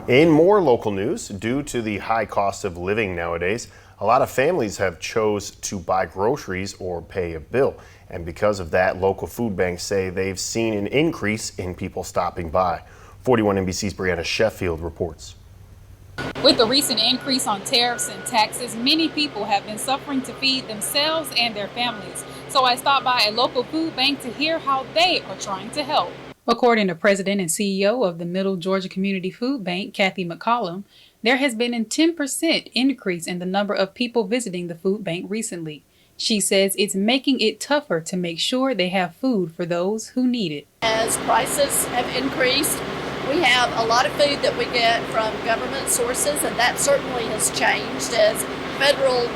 In more local news, due to the high cost of living nowadays, a lot of families have chose to buy groceries or pay a bill. And because of that, local food banks say they've seen an increase in people stopping by. 41 NBC's Brianna Sheffield reports. With the recent increase on tariffs and taxes, many people have been suffering to feed themselves and their families. So I stopped by a local food bank to hear how they are trying to help. According to President and CEO of the Middle Georgia Community Food Bank, Kathy McCollum, there has been a 10% increase in the number of people visiting the food bank recently. She says it's making it tougher to make sure they have food for those who need it. As prices have increased, we have a lot of food that we get from government sources, and that certainly has changed as federal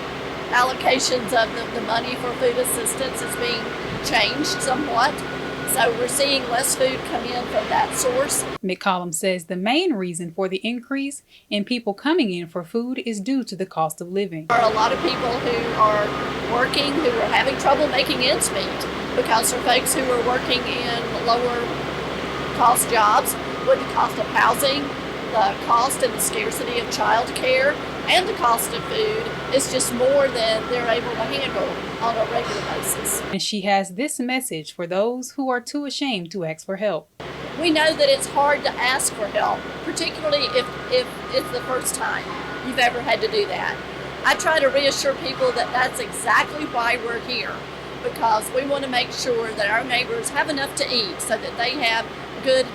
allocations of the money for food assistance is being changed somewhat. So we're seeing less food come in from that source. McCollum says the main reason for the increase in people coming in for food is due to the cost of living. There are a lot of people who are working who are having trouble making ends meet because for folks who are working in lower cost jobs, with the cost of housing, the cost and the scarcity of child care, and the cost of food is just more than they're able to handle on a regular basis. And she has this message for those who are too ashamed to ask for help. We know that it's hard to ask for help, particularly if it's the first time you've ever had to do that. I try to reassure people that that's exactly why we're here, because we want to make sure that our neighbors have enough to eat so that they have good,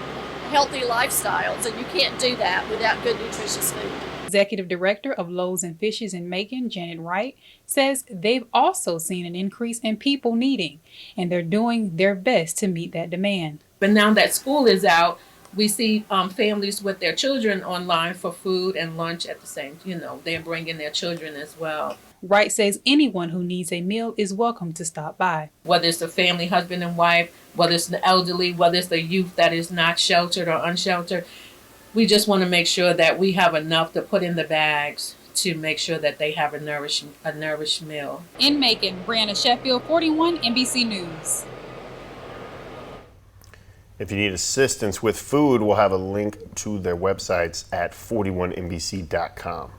healthy lifestyles, and you can't do that without good, nutritious food. Executive Director of Loaves and Fishes in Macon, Janet Wright, says they've also seen an increase in people needing, and they're doing their best to meet that demand. But now that school is out, we see families with their children online for food and lunch at the same, they're bringing their children as well. Wright says anyone who needs a meal is welcome to stop by. Whether it's the family, husband and wife, whether it's the elderly, whether it's the youth that is not sheltered or unsheltered, we just want to make sure that we have enough to put in the bags to make sure that they have a nourished meal. In Macon, Brianna Sheffield, 41 NBC News. If you need assistance with food, we'll have a link to their websites at 41NBC.com.